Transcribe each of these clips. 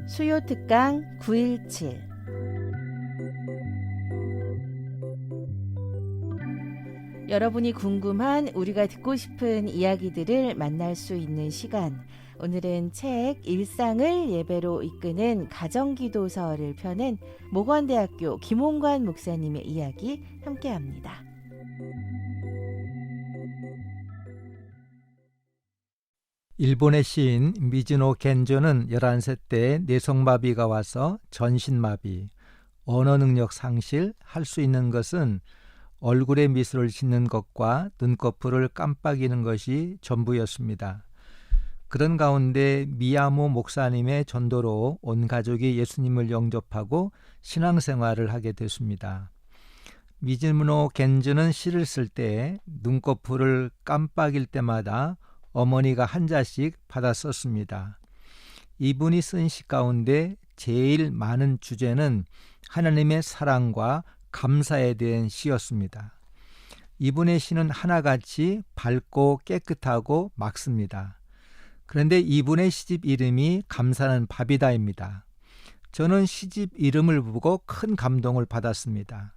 수요 특강 917 여러분이 궁금한 우리가 듣고 싶은 이야기들을 만날 수 있는 시간. 오늘은 책 일상을 예배로 이끄는 가정기도서를 펴낸 모건대학교 김홍관 목사님의 이야기 함께합니다. 일본의 시인 미즈노 겐조는 11세 때 뇌성마비가 와서 전신마비, 언어 능력 상실, 할 수 있는 것은 얼굴에 미소를 짓는 것과 눈꺼풀을 깜빡이는 것이 전부였습니다. 그런 가운데 미야모 목사님의 전도로 온 가족이 예수님을 영접하고 신앙생활을 하게 됐습니다. 미즈노 겐조는 시를 쓸 때 눈꺼풀을 깜빡일 때마다 어머니가 한 자씩 받아 썼습니다. 이분이 쓴 시 가운데 제일 많은 주제는 하나님의 사랑과 감사에 대한 시였습니다. 이분의 시는 하나같이 밝고 깨끗하고 맑습니다. 그런데 이분의 시집 이름이 감사는 밥이다입니다. 저는 시집 이름을 보고 큰 감동을 받았습니다.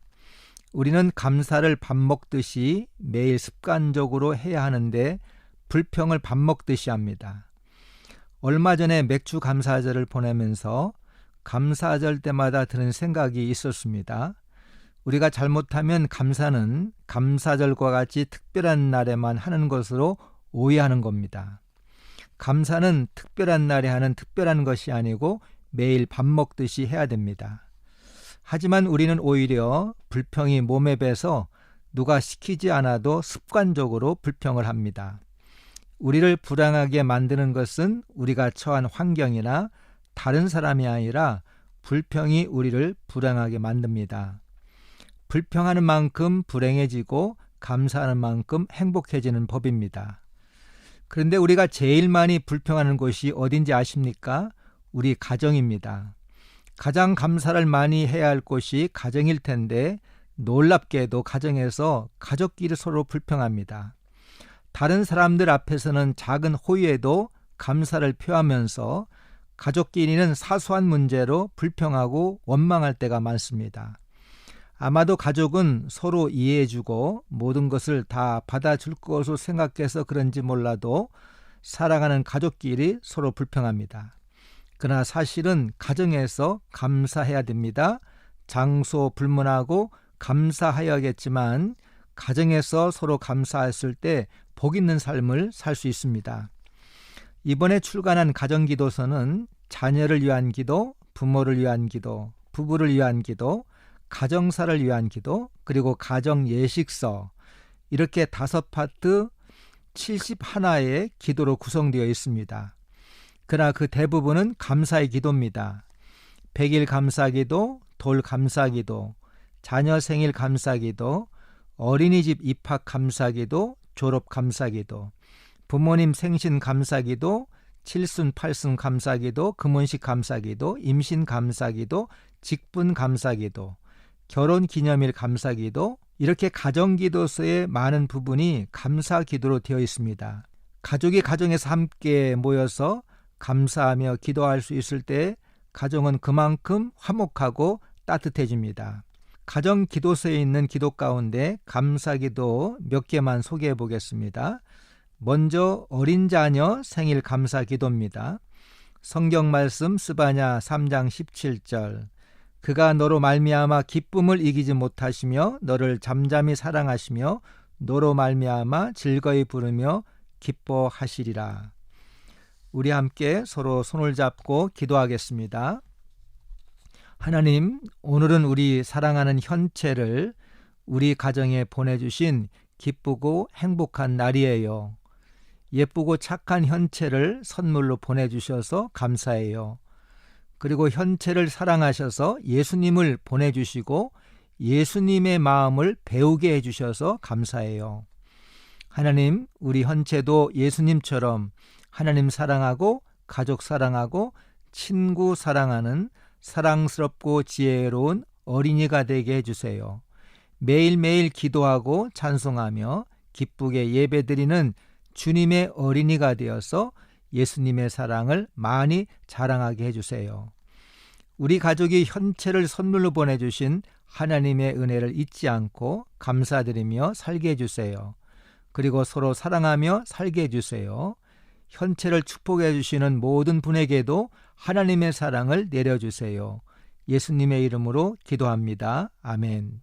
우리는 감사를 밥 먹듯이 매일 습관적으로 해야 하는데 불평을 밥 먹듯이 합니다. 얼마 전에 맥주 감사절을 보내면서 감사절 때마다 드는 생각이 있었습니다. 우리가 잘못하면 감사는 감사절과 같이 특별한 날에만 하는 것으로 오해하는 겁니다. 감사는 특별한 날에 하는 특별한 것이 아니고 매일 밥 먹듯이 해야 됩니다. 하지만 우리는 오히려 불평이 몸에 배서 누가 시키지 않아도 습관적으로 불평을 합니다. 우리를 불행하게 만드는 것은 우리가 처한 환경이나 다른 사람이 아니라 불평이 우리를 불행하게 만듭니다. 불평하는 만큼 불행해지고 감사하는 만큼 행복해지는 법입니다. 그런데 우리가 제일 많이 불평하는 곳이 어딘지 아십니까? 우리 가정입니다. 가장 감사를 많이 해야 할 곳이 가정일 텐데 놀랍게도 가정에서 가족끼리 서로 불평합니다. 다른 사람들 앞에서는 작은 호의에도 감사를 표하면서 가족끼리는 사소한 문제로 불평하고 원망할 때가 많습니다. 아마도 가족은 서로 이해해주고 모든 것을 다 받아줄 것으로 생각해서 그런지 몰라도 사랑하는 가족끼리 서로 불평합니다. 그러나 사실은 가정에서 감사해야 됩니다. 장소 불문하고 감사하여야겠지만 가정에서 서로 감사했을 때 복 있는 삶을 살 수 있습니다. 이번에 출간한 가정기도서는 자녀를 위한 기도, 부모를 위한 기도, 부부를 위한 기도, 가정사를 위한 기도, 그리고 가정예식서, 이렇게 5파트 71의 기도로 구성되어 있습니다. 그러나 그 대부분은 감사의 기도입니다. 100일 감사기도, 돌 감사기도, 자녀 생일 감사기도, 어린이집 입학 감사기도, 졸업 감사기도, 부모님 생신 감사기도, 칠순 팔순 감사기도, 금혼식 감사기도, 임신 감사기도, 직분 감사기도, 결혼기념일 감사기도, 이렇게 가정기도서의 많은 부분이 감사기도로 되어 있습니다. 가족이 가정에서 함께 모여서 감사하며 기도할 수 있을 때 가정은 그만큼 화목하고 따뜻해집니다. 가정기도서에 있는 기도 가운데 감사기도 몇 개만 소개해 보겠습니다. 먼저 어린 자녀 생일 감사기도입니다. 성경 말씀 스바냐 3장 17절, 그가 너로 말미암아 기쁨을 이기지 못하시며 너를 잠잠히 사랑하시며 너로 말미암아 즐거이 부르며 기뻐하시리라. 우리 함께 서로 손을 잡고 기도하겠습니다. 하나님, 오늘은 우리 사랑하는 현채를 우리 가정에 보내주신 기쁘고 행복한 날이에요. 예쁘고 착한 현채를 선물로 보내주셔서 감사해요. 그리고 현채를 사랑하셔서 예수님을 보내주시고 예수님의 마음을 배우게 해주셔서 감사해요. 하나님, 우리 현채도 예수님처럼 하나님 사랑하고 가족 사랑하고 친구 사랑하는 사랑스럽고 지혜로운 어린이가 되게 해주세요. 매일매일 기도하고 찬송하며 기쁘게 예배드리는 주님의 어린이가 되어서 예수님의 사랑을 많이 자랑하게 해주세요. 우리 가족이 현체를 선물로 보내주신 하나님의 은혜를 잊지 않고 감사드리며 살게 해주세요. 그리고 서로 사랑하며 살게 해주세요. 현체를 축복해 주시는 모든 분에게도 하나님의 사랑을 내려주세요. 예수님의 이름으로 기도합니다. 아멘.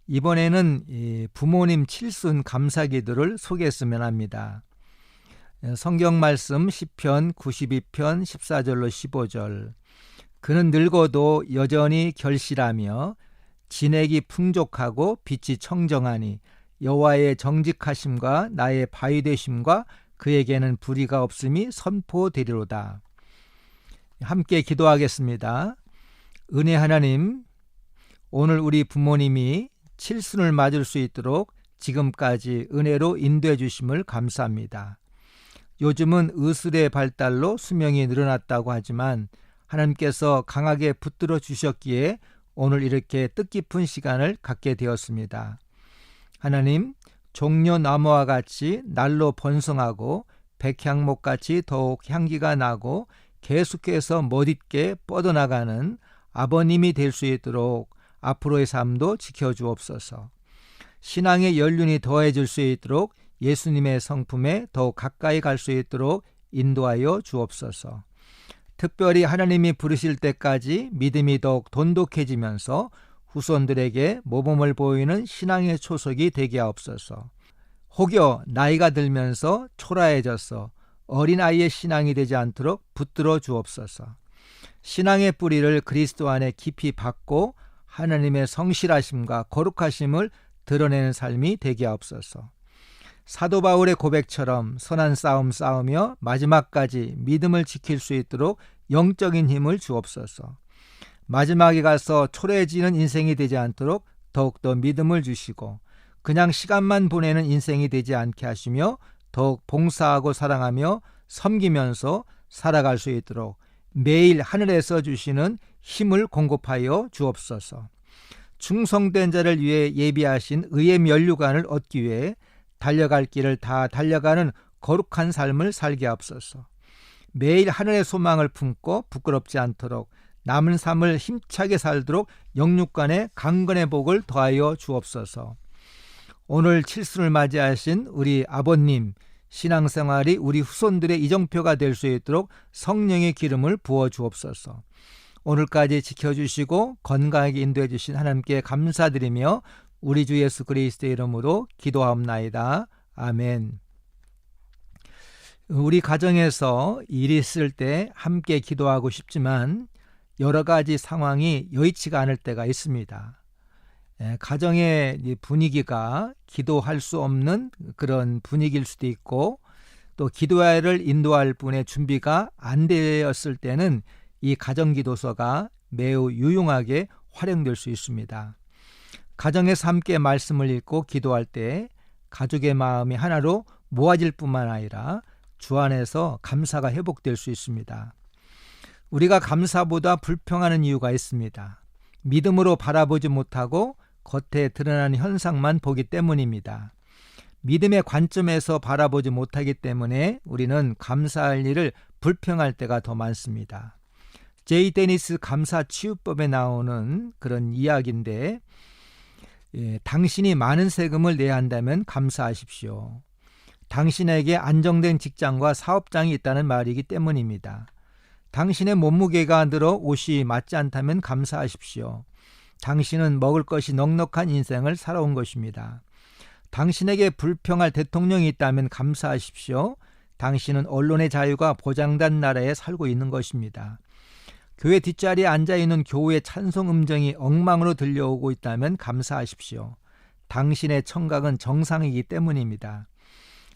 이번에는 부모님 칠순 감사기도를 소개했으면 합니다. 성경 말씀 시편 92편 14절로 15절. 그는 늙어도 여전히 결실하며 진액이 풍족하고 빛이 청정하니 여호와의 정직하심과 나의 바위 되심과 그에게는 불의가 없음이 선포되리로다. 함께 기도하겠습니다. 은혜 하나님, 오늘 우리 부모님이 칠순을 맞을 수 있도록 지금까지 은혜로 인도해 주심을 감사합니다. 요즘은 의술의 발달로 수명이 늘어났다고 하지만 하나님께서 강하게 붙들어 주셨기에 오늘 이렇게 뜻깊은 시간을 갖게 되었습니다. 하나님, 종려나무와 같이 날로 번성하고 백향목같이 더욱 향기가 나고 계속해서 멋있게 뻗어나가는 아버님이 될 수 있도록 앞으로의 삶도 지켜주옵소서. 신앙의 연륜이 더해질 수 있도록 예수님의 성품에 더욱 가까이 갈 수 있도록 인도하여 주옵소서. 특별히 하나님이 부르실 때까지 믿음이 더욱 돈독해지면서 후손들에게 모범을 보이는 신앙의 초석이 되게 하옵소서. 혹여 나이가 들면서 초라해져서 어린아이의 신앙이 되지 않도록 붙들어 주옵소서. 신앙의 뿌리를 그리스도 안에 깊이 박고 하나님의 성실하심과 거룩하심을 드러내는 삶이 되게 하옵소서. 사도 바울의 고백처럼 선한 싸움 싸우며 마지막까지 믿음을 지킬 수 있도록 영적인 힘을 주옵소서. 마지막에 가서 초라해지는 인생이 되지 않도록 더욱더 믿음을 주시고 그냥 시간만 보내는 인생이 되지 않게 하시며 더욱 봉사하고 사랑하며 섬기면서 살아갈 수 있도록 매일 하늘에서 주시는 힘을 공급하여 주옵소서. 충성된 자를 위해 예비하신 의의 면류관을 얻기 위해 달려갈 길을 다 달려가는 거룩한 삶을 살게 하옵소서. 매일 하늘의 소망을 품고 부끄럽지 않도록 남은 삶을 힘차게 살도록 영육간의 강건의 복을 더하여 주옵소서. 오늘 칠순을 맞이하신 우리 아버님, 신앙생활이 우리 후손들의 이정표가 될 수 있도록 성령의 기름을 부어 주옵소서. 오늘까지 지켜주시고 건강하게 인도해 주신 하나님께 감사드리며 우리 주 예수 그리스도의 이름으로 기도하옵나이다. 아멘. 우리 가정에서 일이 있을 때 함께 기도하고 싶지만 여러 가지 상황이 여의치가 않을 때가 있습니다. 가정의 분위기가 기도할 수 없는 그런 분위기일 수도 있고 또 기도회를 인도할 분의 준비가 안 되었을 때는 이 가정기도서가 매우 유용하게 활용될 수 있습니다. 가정에서 함께 말씀을 읽고 기도할 때 가족의 마음이 하나로 모아질 뿐만 아니라 주 안에서 감사가 회복될 수 있습니다. 우리가 감사보다 불평하는 이유가 있습니다. 믿음으로 바라보지 못하고 겉에 드러나는 현상만 보기 때문입니다. 믿음의 관점에서 바라보지 못하기 때문에 우리는 감사할 일을 불평할 때가 더 많습니다. 제이 데니스 감사치유법에 나오는 그런 이야기인데 당신이 많은 세금을 내야 한다면 감사하십시오. 당신에게 안정된 직장과 사업장이 있다는 말이기 때문입니다. 당신의 몸무게가 늘어 옷이 맞지 않다면 감사하십시오. 당신은 먹을 것이 넉넉한 인생을 살아온 것입니다. 당신에게 불평할 대통령이 있다면 감사하십시오. 당신은 언론의 자유가 보장된 나라에 살고 있는 것입니다. 교회 뒷자리에 앉아있는 교우의 찬송 음정이 엉망으로 들려오고 있다면 감사하십시오. 당신의 청각은 정상이기 때문입니다.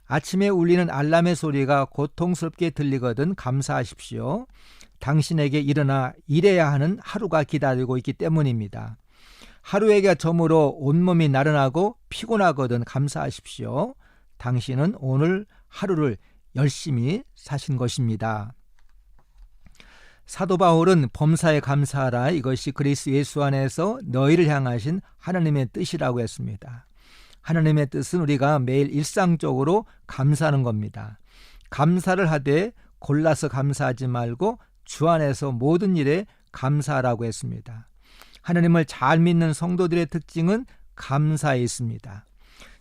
아침에 울리는 알람의 소리가 고통스럽게 들리거든 감사하십시오. 당신에게 일어나 일해야 하는 하루가 기다리고 있기 때문입니다. 하루에게 저물어 온몸이 나른하고 피곤하거든 감사하십시오. 당신은 오늘 하루를 열심히 사신 것입니다. 사도 바울은 범사에 감사하라, 이것이 그리스도 예수 안에서 너희를 향하신 하나님의 뜻이라고 했습니다. 하나님의 뜻은 우리가 매일 일상적으로 감사하는 겁니다. 감사를 하되 골라서 감사하지 말고 주 안에서 모든 일에 감사하라고 했습니다. 하나님을 잘 믿는 성도들의 특징은 감사에 있습니다.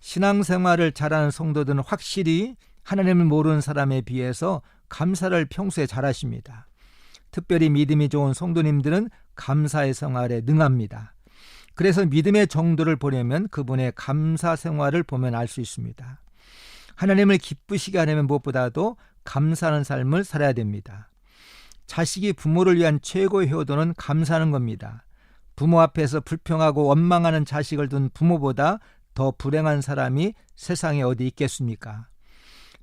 신앙생활을 잘하는 성도들은 확실히 하나님을 모르는 사람에 비해서 감사를 평소에 잘하십니다. 특별히 믿음이 좋은 성도님들은 감사의 생활에 능합니다. 그래서 믿음의 정도를 보려면 그분의 감사 생활을 보면 알 수 있습니다. 하나님을 기쁘시게 하려면 무엇보다도 감사하는 삶을 살아야 됩니다. 자식이 부모를 위한 최고의 효도는 감사하는 겁니다. 부모 앞에서 불평하고 원망하는 자식을 둔 부모보다 더 불행한 사람이 세상에 어디 있겠습니까?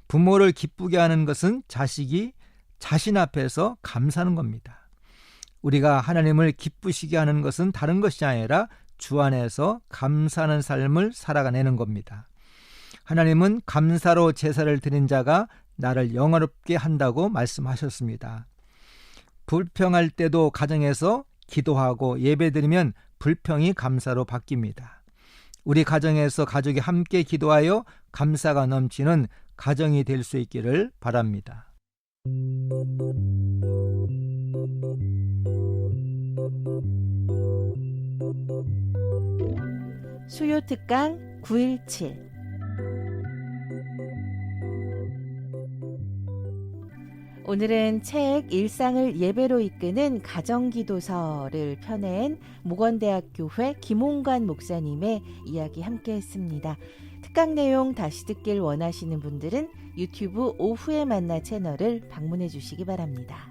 부모를 기쁘게 하는 것은 자식이 자신 앞에서 감사하는 겁니다. 우리가 하나님을 기쁘시게 하는 것은 다른 것이 아니라 주 안에서 감사하는 삶을 살아가는 겁니다. 하나님은 감사로 제사를 드린 자가 나를 영화롭게 한다고 말씀하셨습니다. 불평할 때도 가정에서 기도하고 예배드리면 불평이 감사로 바뀝니다. 우리 가정에서 가족이 함께 기도하여 감사가 넘치는 가정이 될 수 있기를 바랍니다. 수요 특강 917 오늘은 책 일상을 예배로 이끄는 가정기도서를 펴낸 목원대학교회 김홍관 목사님의 이야기 함께 했습니다. 특강 내용 다시 듣길 원하시는 분들은 유튜브 오후에 만나 채널을 방문해 주시기 바랍니다.